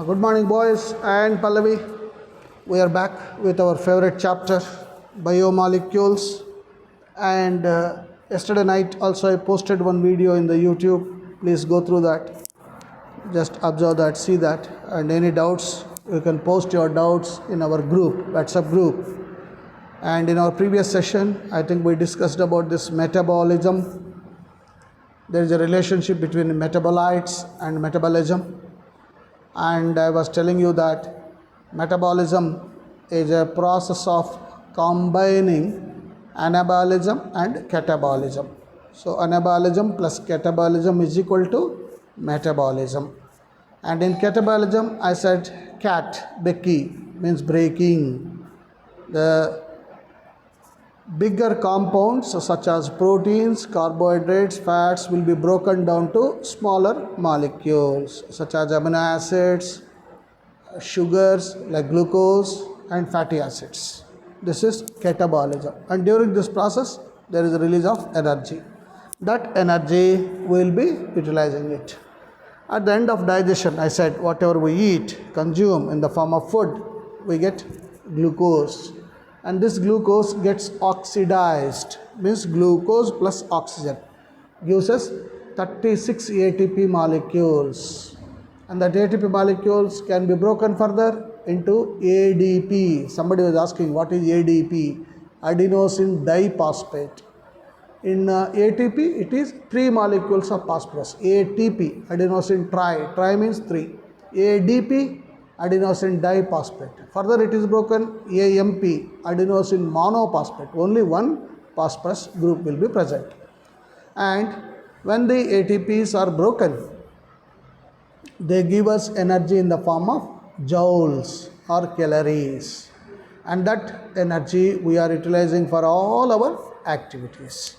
Good morning, boys and Pallavi. We are back with our favorite chapter, biomolecules. And yesterday night also I posted one video in the YouTube. Please go through that. Just observe that, see that. And any doubts, you can post your doubts in our group, WhatsApp group. And in our previous session, I think we discussed about this metabolism. There is a relationship between metabolites and metabolism. And I was telling you that metabolism is a process of combining anabolism and catabolism. So anabolism plus catabolism is equal to metabolism. And in catabolism, I said cat, Becky, means breaking. The bigger compounds such as proteins, carbohydrates, fats will be broken down to smaller molecules such as amino acids, sugars like glucose and fatty acids. This is catabolism, and during this process there is a release of energy. That energy we will be utilizing it. At the end of digestion, I said whatever we eat, consume in the form of food, we get glucose. And this glucose gets oxidized, means glucose plus oxygen gives us 36 ATP molecules, and that ATP molecules can be broken further into ADP. Somebody was asking what is ADP? Adenosine diphosphate. In ATP it is 3 molecules of phosphorus. ATP, adenosine tri means 3. ADP, adenosine diphosphate. Further it is broken AMP, adenosine monophosphate. Only one phosphorus group will be present. And when the ATPs are broken, they give us energy in the form of joules or calories. And that energy we are utilizing for all our activities,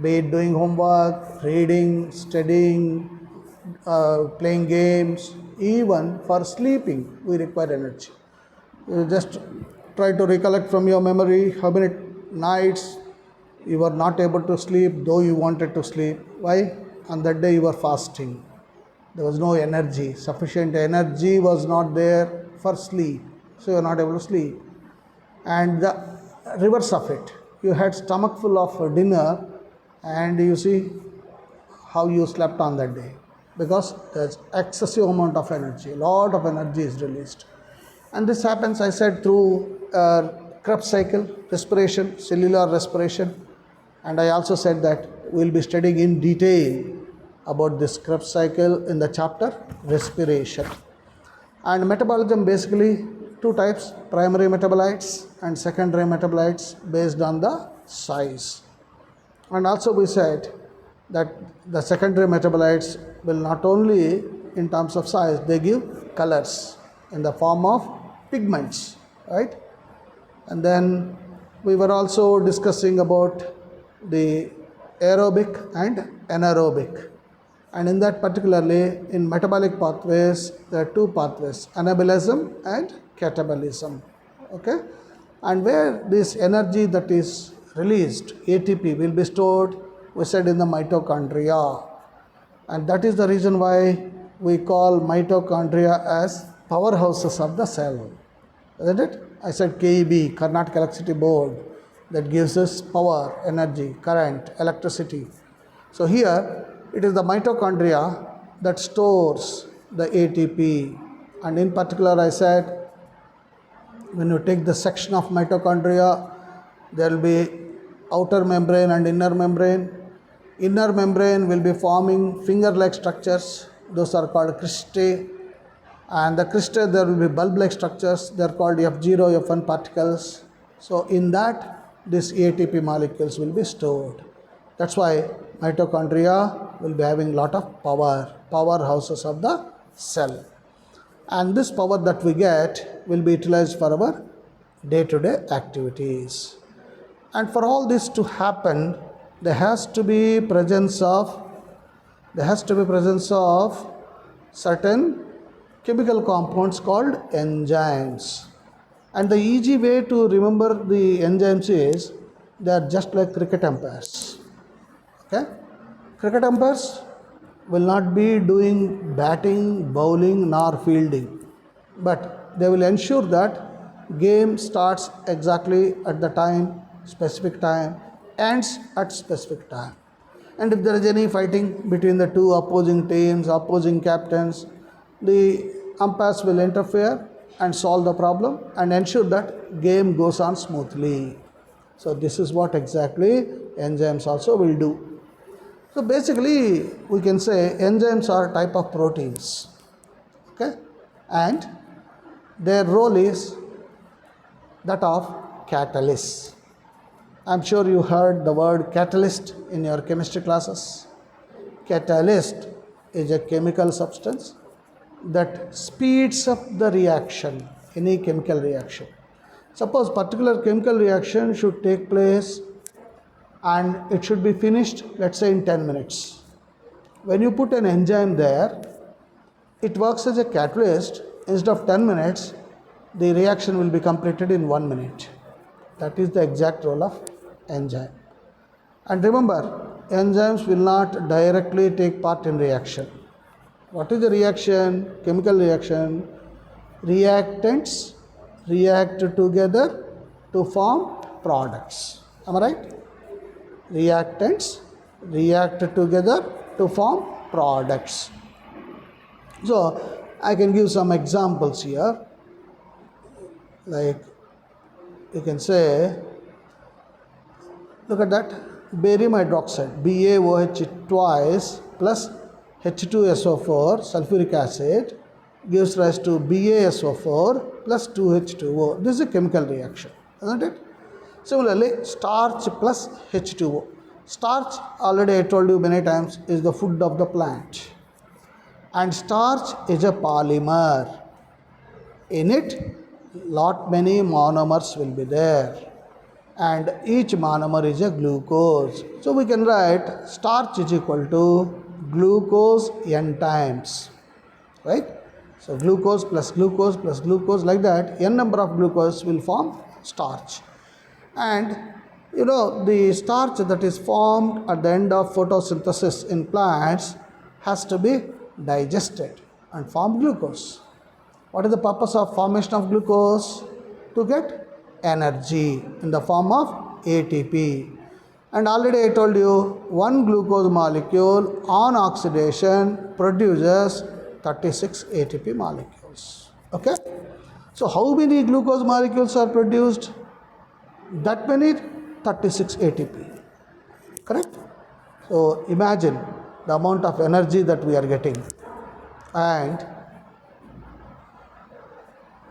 be it doing homework, reading, studying, playing games. Even for sleeping, we require energy. You just try to recollect from your memory how many nights you were not able to sleep, though you wanted to sleep. Why? On that day you were fasting. There was no energy. Sufficient energy was not there for sleep. So you are not able to sleep. And the reverse of it, you had stomach full of dinner and you see how you slept on that day. Because there's excessive amount of energy, a lot of energy is released. And this happens, I said, through Krebs cycle, respiration, cellular respiration. And I also said that we'll be studying in detail about this Krebs cycle in the chapter respiration. And metabolism basically two types, primary metabolites and secondary metabolites based on the size. And also we said that the secondary metabolites will not only in terms of size, they give colors in the form of pigments, right? And then we were also discussing about the aerobic and anaerobic. And in that particularly in metabolic pathways, there are two pathways, anabolism and catabolism, okay? And where this energy that is released, ATP, will be stored, we said, in the mitochondria. And that is the reason why we call mitochondria as powerhouses of the cell, isn't it? I said KEB, Karnataka Electricity Board, that gives us power, energy, current, electricity. So here it is the mitochondria that stores the ATP. And in particular I said when you take the section of mitochondria, there will be outer membrane and inner membrane. Inner membrane will be forming finger-like structures. Those are called cristae. And the cristae, there will be bulb-like structures. They are called F0, F1 particles. So in that, these ATP molecules will be stored. That's why mitochondria will be having lot of power, powerhouses of the cell. And this power that we get will be utilized for our day-to-day activities. And for all this to happen, there has to be presence of certain chemical compounds called enzymes. And the easy way to remember the enzymes is they are just like cricket umpires. Okay? Cricket umpires will not be doing batting, bowling, nor fielding. but they will ensure that game starts exactly at the time, specific time, ends at specific time. And if there is any fighting between the two opposing teams, opposing captains, the umpires will interfere and solve the problem and ensure that game goes on smoothly. So this is what exactly enzymes also will do. So basically we can say enzymes are a type of proteins, okay, and their role is that of catalyst. I'm sure you heard the word catalyst in your chemistry classes. Catalyst is a chemical substance that speeds up the reaction, any chemical reaction. Suppose particular chemical reaction should take place and it should be finished, let's say in 10 minutes. When you put an enzyme there, it works as a catalyst. Instead of 10 minutes, the reaction will be completed in 1 minute. That is the exact role of enzyme. And remember, enzymes will not directly take part in reaction. What is the reaction? Chemical reaction. Reactants react together to form products. Am I right? Reactants react together to form products. So I can give some examples here. Like you can say, look at that, barium hydroxide, BaOH twice plus H2SO4 sulfuric acid gives rise to BaSO4 plus 2H2O. This is a chemical reaction, isn't it? Similarly, starch plus H2O. Starch, already I told you many times, is the food of the plant. And starch is a polymer. In it, many monomers will be there. And each monomer is a glucose. So we can write starch is equal to glucose n times. Right? So glucose plus glucose plus glucose, like that, n number of glucose will form starch. And you know, the starch that is formed at the end of photosynthesis in plants has to be digested and form glucose. What is the purpose of formation of glucose? To get energy in the form of ATP. And already I told you, one glucose molecule on oxidation produces 36 ATP molecules. Okay? So how many glucose molecules are produced? That many, 36 ATP. Correct? So imagine the amount of energy that we are getting. And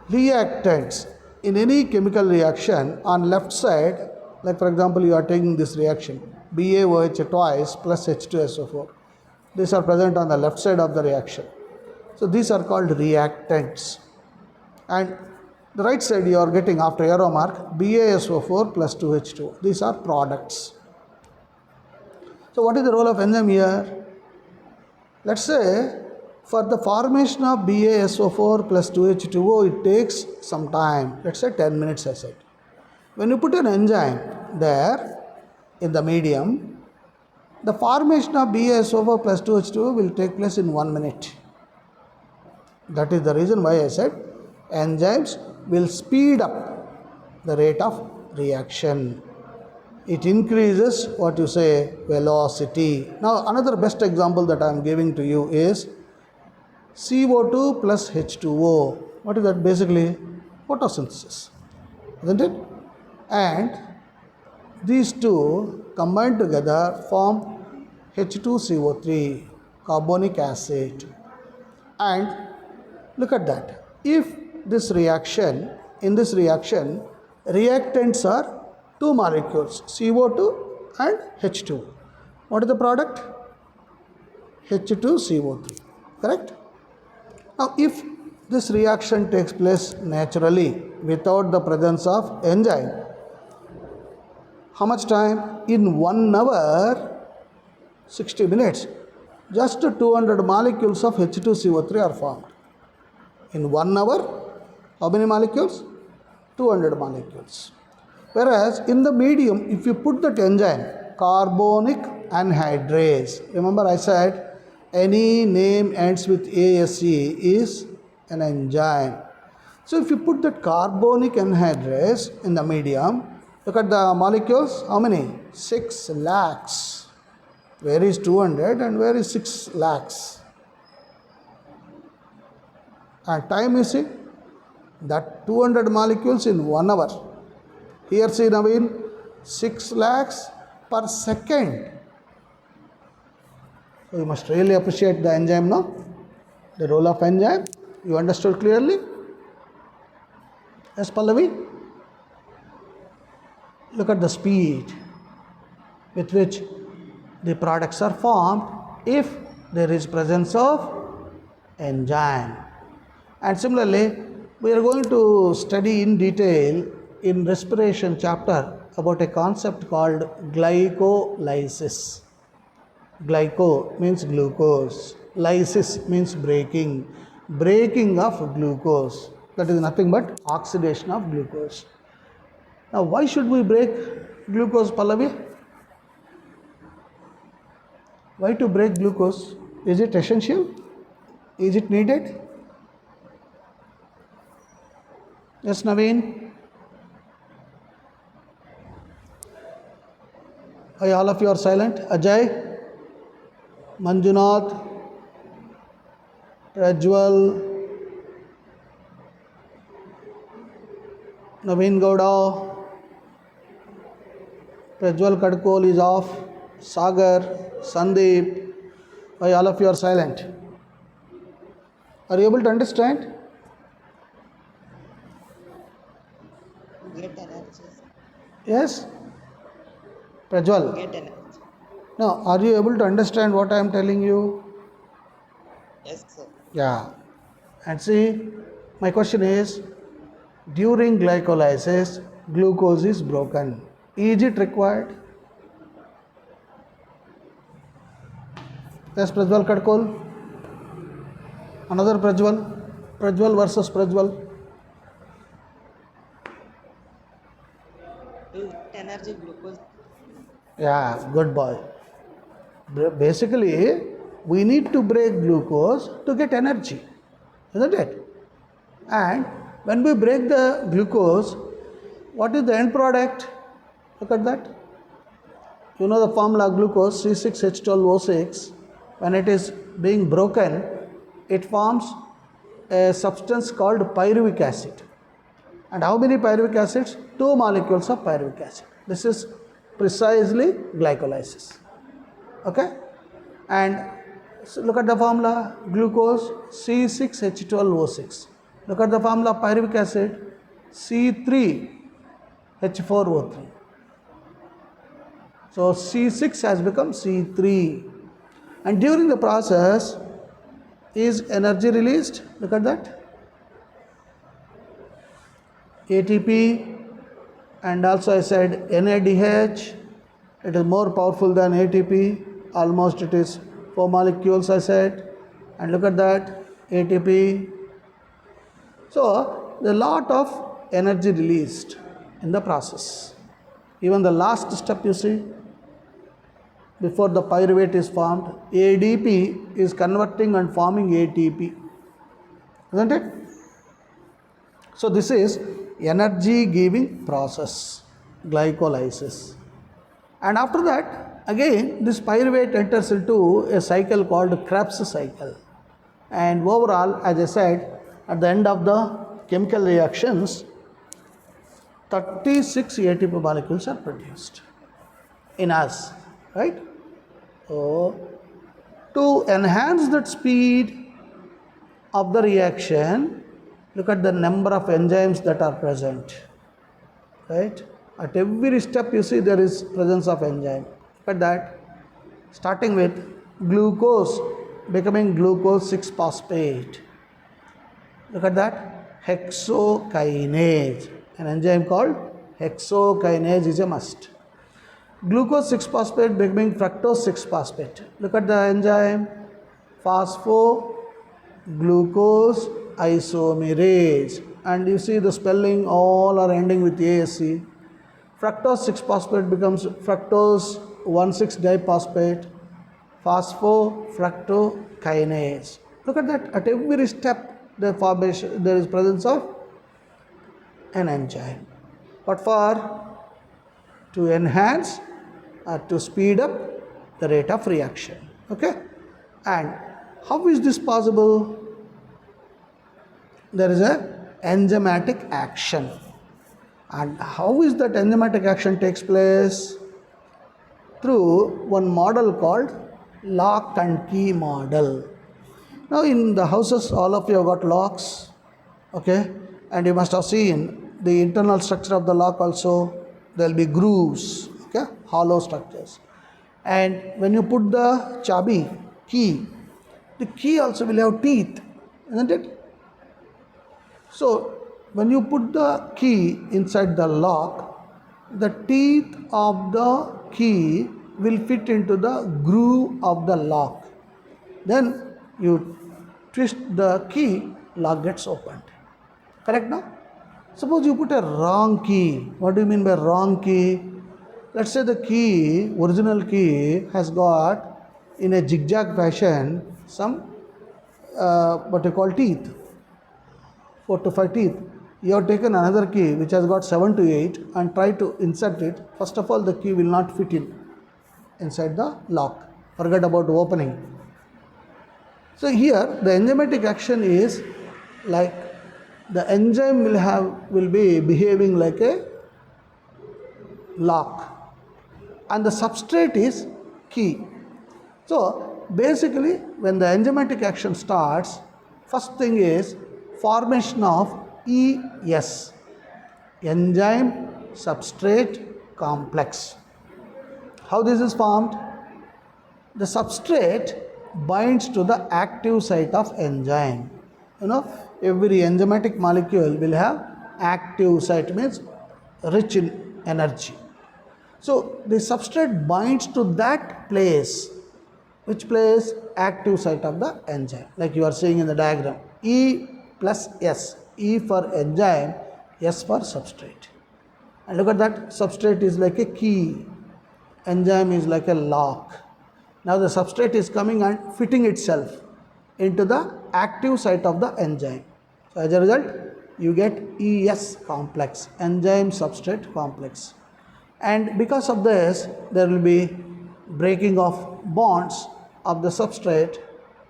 reactants in any chemical reaction on left side, like for example you are taking this reaction, BaOH twice plus H2SO4. These are present on the left side of the reaction. So these are called reactants. And the right side you are getting after arrow mark BaSO4 plus 2H2O. These are products. So what is the role of enzyme here? Let's say for the formation of BaSO4 plus 2H2O, it takes some time. Let's say 10 minutes I said. When you put an enzyme there in the medium, the formation of BaSO4 plus 2H2O will take place in 1 minute. That is the reason why I said enzymes will speed up the rate of reaction. It increases what you say velocity. Now another best example that I am giving to you is CO2 plus H2O. What is that? Basically photosynthesis, isn't it? And these two combined together form H2CO3, carbonic acid. And look at that. If this reaction, in this reaction, reactants are two molecules, CO2 and H2. What is the product? H2CO3, correct? Now, if this reaction takes place naturally without the presence of enzyme, how much time? In 1 hour, 60 minutes, just 200 molecules of H2CO3 are formed. In 1 hour, how many molecules? 200 molecules. Whereas in the medium, if you put that enzyme, carbonic anhydrase, remember I said any name ends with ASE is an enzyme. So if you put that carbonic anhydrous in the medium, look at the molecules, how many? 6 lakhs. Where is 200 and where is 6 lakhs? And time you see, that 200 molecules in 1 hour. Here see Naveen, 6 lakhs per second. So you must really appreciate the enzyme now. The role of enzyme, you understood clearly? Yes, Pallavi? Look at the speed with which the products are formed if there is presence of enzyme. And similarly, we are going to study in detail in respiration chapter about a concept called glycolysis. Glyco means glucose. Lysis means breaking. Breaking of glucose. That is nothing but oxidation of glucose. Now, why should we break glucose, Pallavi? Why to break glucose? Is it essential? Is it needed? Yes, Naveen? Why all of you are silent? Ajay? Manjunath, Rajwal, Naveen Gowda, Prajwal Kadkol is off, Sagar, Sandeep. Why all of you are silent? Are you able to understand? Get energy. Yes? Prajwal? Get energy. Now, are you able to understand what I am telling you? Yes, sir. Yeah. And see, my question is, during glycolysis, glucose is broken. Is it required? Yes, Prajwal Kadkol. Another Prajwal. Prajwal versus Prajwal. To get energy, glucose. Yeah, good boy. Basically, we need to break glucose to get energy, isn't it? And when we break the glucose, what is the end product? Look at that. You know the formula glucose C6H12O6. When it is being broken, it forms a substance called pyruvic acid. And how many pyruvic acids? 2 molecules of pyruvic acid. This is precisely glycolysis. Okay? And so look at the formula glucose C6H12O6. Look at the formula pyruvic acid C3H4O3. So C6 has become C3. And during the process, is energy released? Look at that. ATP, and also I said NADH. It is more powerful than ATP. Almost it is 4 molecules I said. And look at that, ATP. So, there is a lot of energy released in the process. Even the last step you see, before the pyruvate is formed, ADP is converting and forming ATP. Isn't it? So, this is energy giving process, glycolysis. And after that, again, this pyruvate enters into a cycle called Krebs cycle. And overall, as I said, at the end of the chemical reactions, 36 ATP molecules are produced in us, right? So, to enhance that speed of the reaction, look at the number of enzymes that are present, right? At every step you see there is presence of enzyme. Look at that, starting with glucose becoming glucose 6-phosphate. Look at that, hexokinase. An enzyme called hexokinase is a must. Glucose 6-phosphate becoming fructose 6-phosphate. Look at the enzyme, phosphoglucose isomerase. And you see the spelling, all are ending with ASC. Fructose 6-phosphate becomes fructose 1,6-diphosphate, phosphofructokinase. Look at that, at every step there is presence of an enzyme. What for? To enhance or to speed up the rate of reaction. Okay? And how is this possible? There is a enzymatic action. And how is that enzymatic action takes place? Through one model called lock and key model. Now in the houses, all of you have got locks, okay, and you must have seen the internal structure of the lock also. There will be grooves, okay, hollow structures. And when you put the chabi, key, the key also will have teeth, isn't it? So when you put the key inside the lock, the teeth of the key will fit into the groove of the lock. Then you twist the key, lock gets opened. Correct now? Suppose you put a wrong key. What do you mean by wrong key? Let's say the key, original key, has got in a zigzag fashion some what you call teeth, 4 to 5 teeth. You have taken another key which has got 7 to 8 and try to insert it. First of all, the key will not fit inside the lock. Forget about opening. So here the enzymatic action is like the enzyme will be behaving like a lock and the substrate is key. So basically when the enzymatic action starts, first thing is formation of ES, enzyme substrate complex. How this is formed? The substrate binds to the active site of enzyme. You know, every enzymatic molecule will have active site, means rich in energy. So the substrate binds to that place. Which place? Active site of the enzyme, like you are seeing in the diagram. E plus S. E for enzyme, S for substrate. And look at that, substrate is like a key, enzyme is like a lock. Now the substrate is coming and fitting itself into the active site of the enzyme. So as a result, you get ES complex, enzyme substrate complex. And because of this, there will be breaking of bonds of the substrate,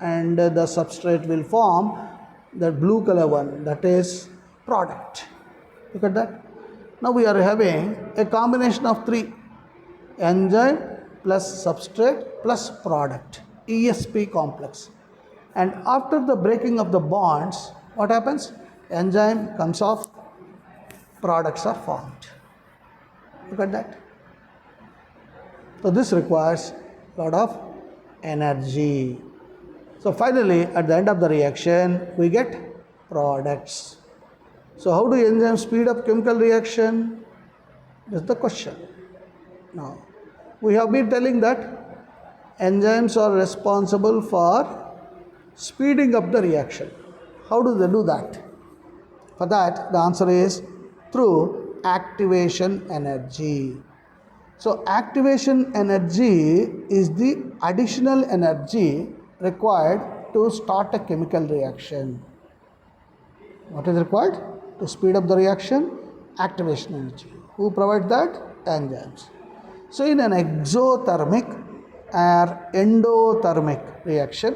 and the substrate will form the blue color one, that is product. Look at that. Now we are having a combination of 3, enzyme plus substrate plus product, ESP complex. And after the breaking of the bonds, what happens? Enzyme comes off, products are formed. Look at that. So this requires a lot of energy. So finally, at the end of the reaction, we get products. So how do enzymes speed up chemical reaction? That's the question. Now, we have been telling that enzymes are responsible for speeding up the reaction. How do they do that? For that, the answer is through activation energy. So activation energy is the additional energy required to start a chemical reaction. What is required to speed up the reaction? Activation energy. Who provides that? Enzymes. So in an exothermic or endothermic reaction,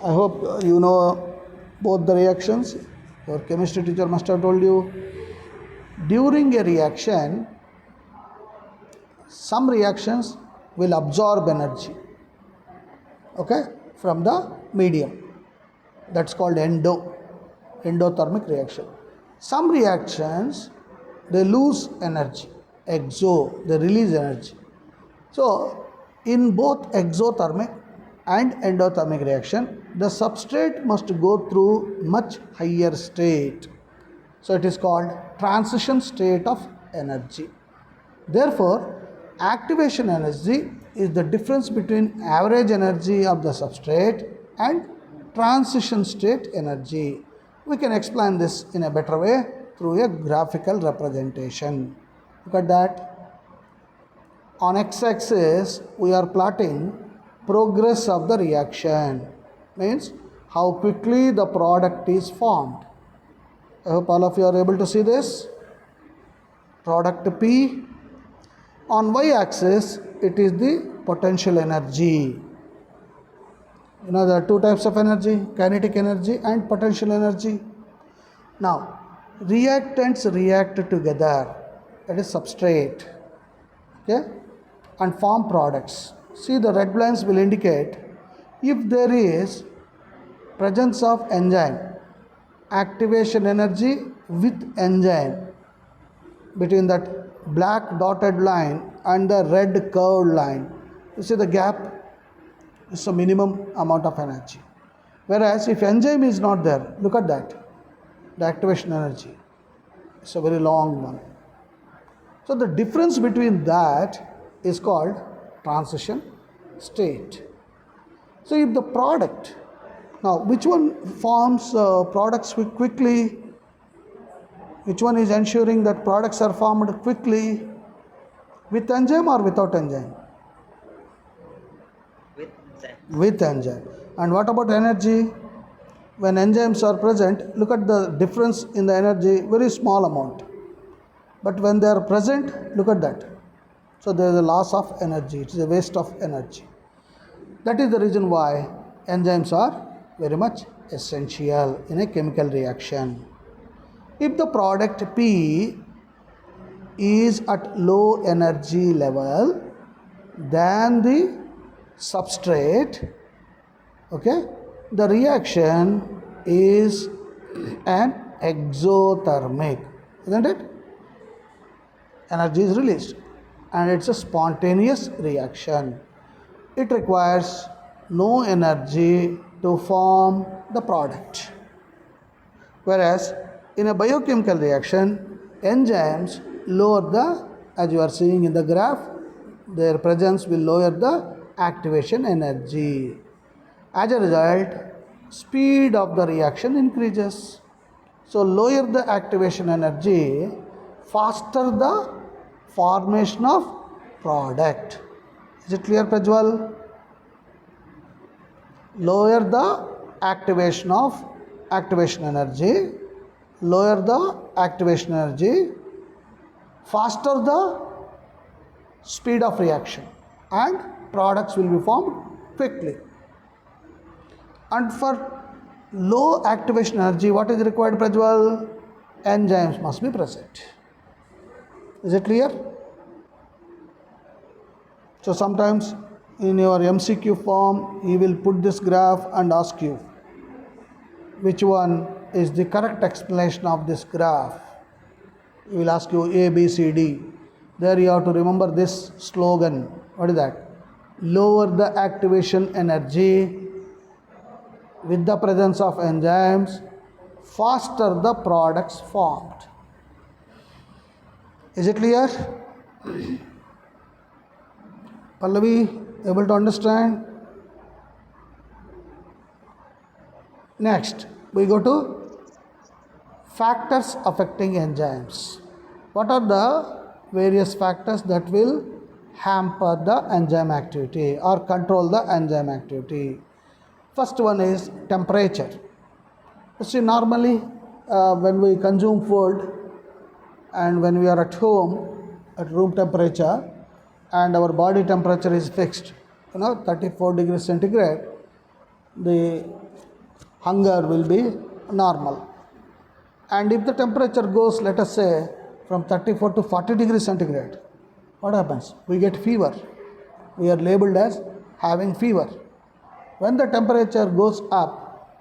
I hope you know both the reactions. Your chemistry teacher must have told you. During a reaction, some reactions will absorb energy, okay, from the medium. That's called endothermic reaction. Some reactions, they lose energy, exo, they release energy. So in both exothermic and endothermic reaction, the substrate must go through much higher state. So it is called transition state of energy. Therefore, activation energy is the difference between average energy of the substrate and transition state energy. We can explain this in a better way through a graphical representation. Look at that. On x-axis, we are plotting progress of the reaction, means how quickly the product is formed. I hope all of you are able to see this. product P. On y-axis, it is the potential energy. You know, there are two types of energy, kinetic energy and potential energy. Now, reactants react together, that is substrate, okay, and form products. See, the red lines will indicate if there is presence of enzyme, activation energy with enzyme between that black dotted line and the red curved line. You see the gap is a minimum amount of energy. Whereas if enzyme is not there, look at that, the activation energy is a very long one. So the difference between that is called transition state. So if the product, now which one forms products quickly, which one is ensuring that products are formed quickly, with enzyme or without enzyme? with enzyme. With enzyme. And what about energy? When enzymes are present, look at the difference in the energy, very small amount. But when they are present, look at that. So there is a loss of energy, it is a waste of energy. That is the reason why enzymes are very much essential in a chemical reaction. If the product P is at low energy level than the substrate, okay, the reaction is an exothermic, isn't it? Energy is released and it's a spontaneous reaction. It requires no energy to form the product. Whereas in a biochemical reaction, enzymes lower the, as you are seeing in the graph, their presence will lower the activation energy. As a result, speed of the reaction increases. So lower the activation energy, faster the formation of product. Is it clear, Prajwal? Lower the activation energy, lower the activation energy, faster the speed of reaction, and products will be formed quickly. And for low activation energy, what is required, Prajwal? Enzymes must be present. Is it clear? So sometimes in your MCQ form, he will put this graph and ask you which one is the correct explanation of this graph. He will ask you A, B, C, D. There you have to remember this slogan. What is that? Lower the activation energy with the presence of enzymes, faster the products formed. Is it clear? Pallavi, able to understand? Next, we go to factors affecting enzymes. What are the various factors that will hamper the enzyme activity or control the enzyme activity? First one is temperature. You see, normally when we consume food and when we are at home at room temperature and our body temperature is fixed, 34 degrees centigrade, the hunger will be normal. And if the temperature goes, let us say, from 34 to 40 degrees centigrade, what happens? We get fever. We are labeled as having fever. When the temperature goes up,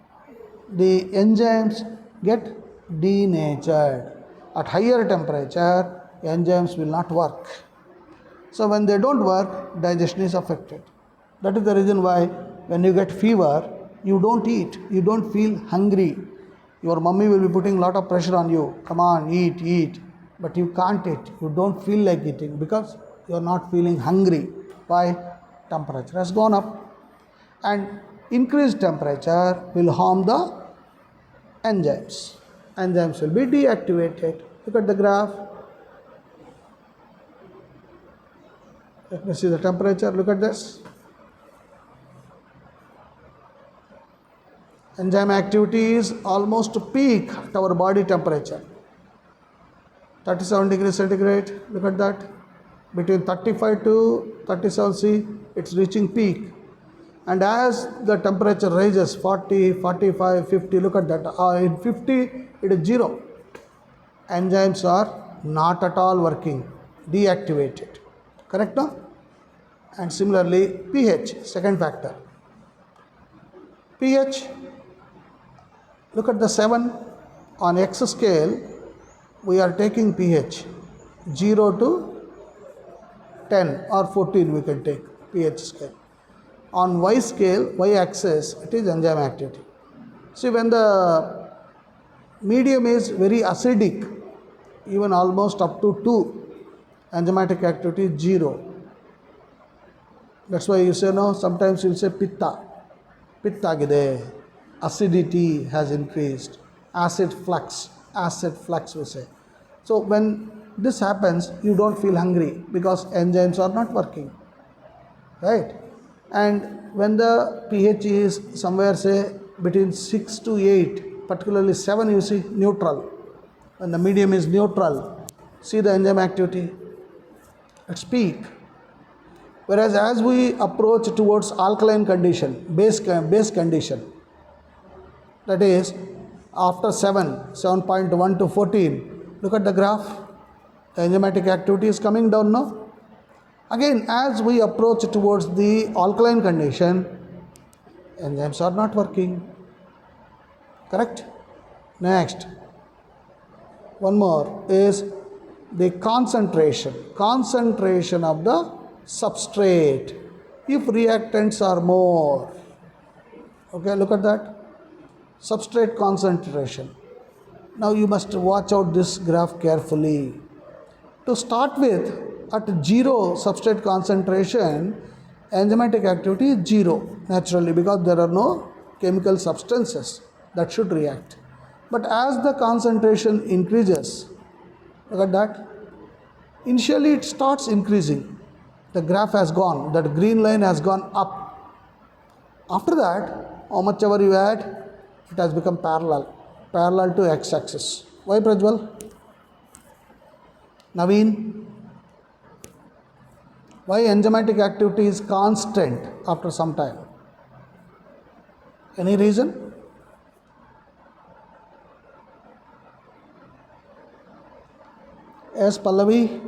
the enzymes get denatured. At higher temperature, enzymes will not work. So when they don't work, digestion is affected. That is the reason why when you get fever, you don't eat, you don't feel hungry. Your mummy will be putting a lot of pressure on you. Come on, eat. But you can't eat. You don't feel like eating because you are not feeling hungry. Why? Temperature has gone up. And increased temperature will harm the enzymes. Enzymes will be deactivated. Look at the graph. Let me see the temperature. Look at this. Enzyme activity is almost peak at our body temperature. 37 degrees centigrade, look at that. Between 35 to 37 C, it's reaching peak. And as the temperature rises 40, 45, 50, look at that. In 50, it is 0. Enzymes are not at all working, deactivated. Correct now? And similarly, pH, second factor. pH, look at the 7 on X scale, we are taking pH 0 to 10 or 14 we can take pH scale. On Y scale, Y axis, it is enzyme activity. See, when the medium is very acidic, even almost up to 2, enzymatic activity is 0. That's why you say, no, sometimes you'll say pitta agide, acidity has increased, acid flux we say. So when this happens, you don't feel hungry because enzymes are not working, right? And when the pH is somewhere say between 6 to 8, particularly 7, you see neutral. When the medium is neutral, see the enzyme activity at peak. Whereas as we approach towards alkaline condition, base condition, that is after 7.1 to 14, look at the graph, the enzymatic activity is coming down now. Again, as we approach towards the alkaline condition, enzymes are not working. Correct? Next, one more is the concentration of the substrate. If reactants are more, okay, look at that, substrate concentration. Now you must watch out this graph carefully. To start with, at 0 substrate concentration, enzymatic activity is 0 naturally because there are no chemical substances that should react. But as the concentration increases, look at that, initially it starts increasing. The graph has gone, that green line has gone up. After that, how much ever you add, it has become parallel to x-axis. Why, Prajwal? Naveen? Why enzymatic activity is constant after some time? Any reason? Yes, Pallavi?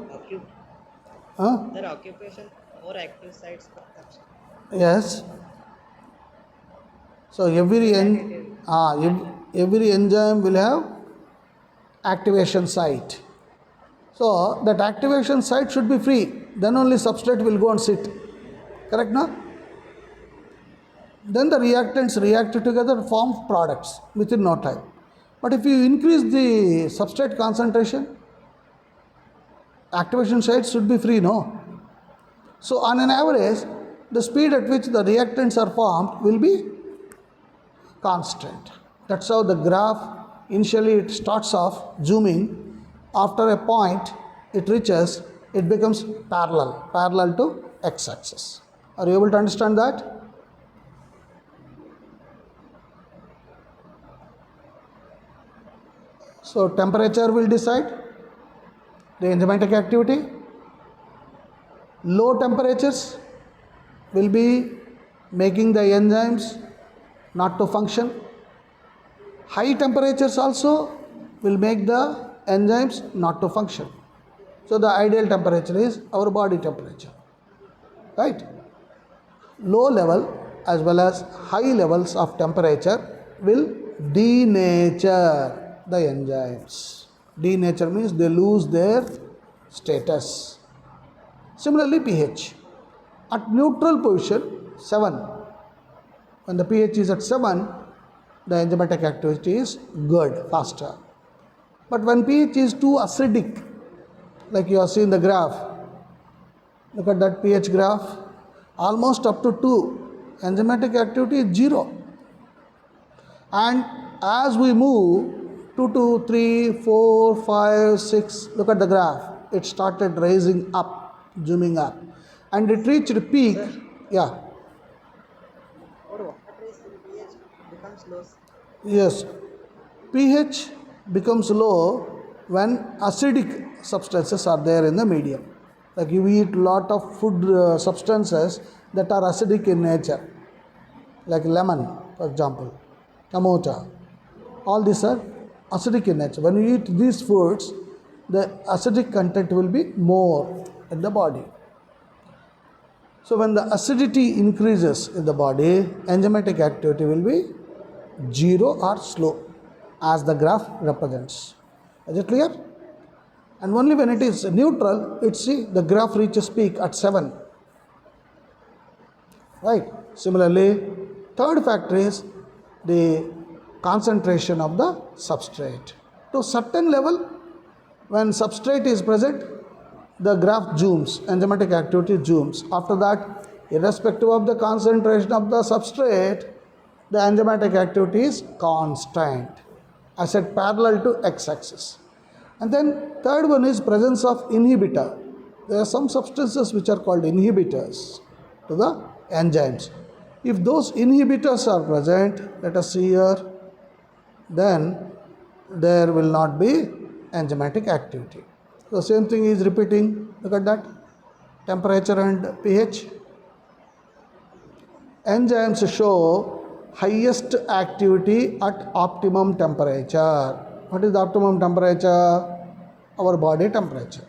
Their occupation, more active sites production. Yes. So every enzyme will have activation site. So that activation site should be free. Then only substrate will go and sit. Correct, no? Then the reactants react together, form products within no time. But if you increase the substrate concentration, activation sites should be free, no? So on an average, the speed at which the reactants are formed will be constant. That's how the graph, initially it starts off zooming. After a point it reaches, it becomes parallel to x-axis. Are you able to understand that? So temperature will decide the enzymatic activity. Low temperatures will be making the enzymes not to function. High temperatures also will make the enzymes not to function. So the ideal temperature is our body temperature, right? Low level as well as high levels of temperature will denature the enzymes. Denature means they lose their status. Similarly, pH. At neutral position, 7. When the pH is at 7, the enzymatic activity is good, faster. But when pH is too acidic, like you have seen the graph, look at that pH graph, almost up to 2, enzymatic activity is 0. And as we move 2 to 3, 4, 5, 6, look at the graph, it started rising up, zooming up, and it reached peak. Yeah. Or what is pH becomes low? Yes. pH becomes low when acidic substances are there in the medium. Like you eat lot of food substances that are acidic in nature, like lemon, for example, tomato. All these are acidic in nature. When you eat these foods, the acidic content will be more in the body. So when the acidity increases in the body, enzymatic activity will be zero or slow, as the graph represents. Is it clear? And only when it is neutral, the graph reaches peak at 7. Right? Similarly, third factor is the concentration of the substrate. To certain level, when substrate is present, the graph zooms, enzymatic activity zooms. After that, irrespective of the concentration of the substrate, the enzymatic activity is constant. I said parallel to x-axis. And then third one is presence of inhibitor. There are some substances which are called inhibitors to the enzymes. If those inhibitors are present, let us see here, then there will not be enzymatic activity. So same thing is repeating. Look at that. Temperature and pH. Enzymes show highest activity at optimum temperature. What is the optimum temperature? Our body temperature.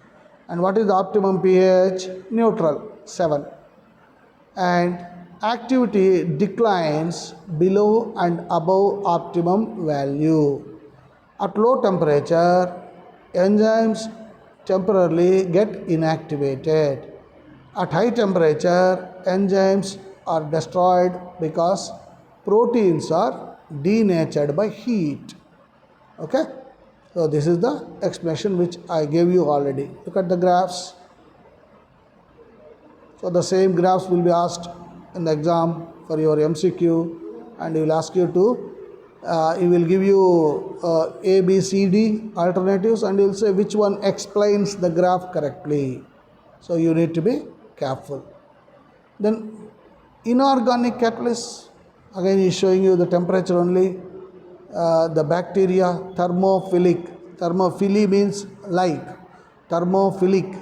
And what is the optimum pH? Neutral, 7. And activity declines below and above optimum value. At low temperature, enzymes temporarily get inactivated. At high temperature, enzymes are destroyed because proteins are denatured by heat. Okay? So this is the explanation which I gave you already. Look at the graphs. So the same graphs will be asked in the exam for your MCQ, and he will ask you to he will give you A, B, C, D alternatives, and he will say which one explains the graph correctly. So you need to be careful. Then inorganic catalysts, again he is showing you the temperature only. The bacteria, thermophilic. Thermophily means like. Thermophilic,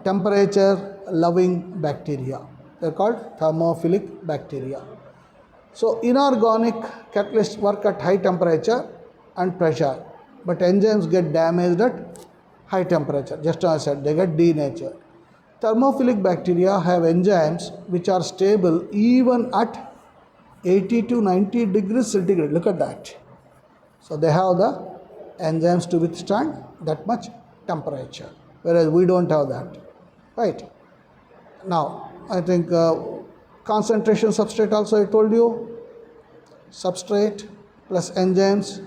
temperature loving bacteria. They are called thermophilic bacteria. So inorganic catalysts work at high temperature and pressure, but enzymes get damaged at high temperature. Just as I said, they get denatured. Thermophilic bacteria have enzymes which are stable even at 80 to 90 degrees centigrade. Look at that. So they have the enzymes to withstand that much temperature, whereas we don't have that. Right? Now, I think concentration substrate also I told you. Substrate plus enzymes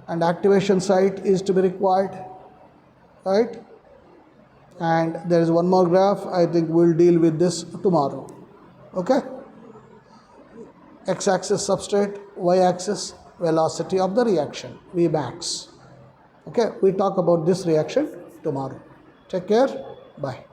and activation site is to be required. Right? And there is one more graph. I think we'll deal with this tomorrow. Okay? X-axis substrate, y-axis velocity of the reaction, Vmax. Okay? We talk about this reaction tomorrow. Take care. Bye.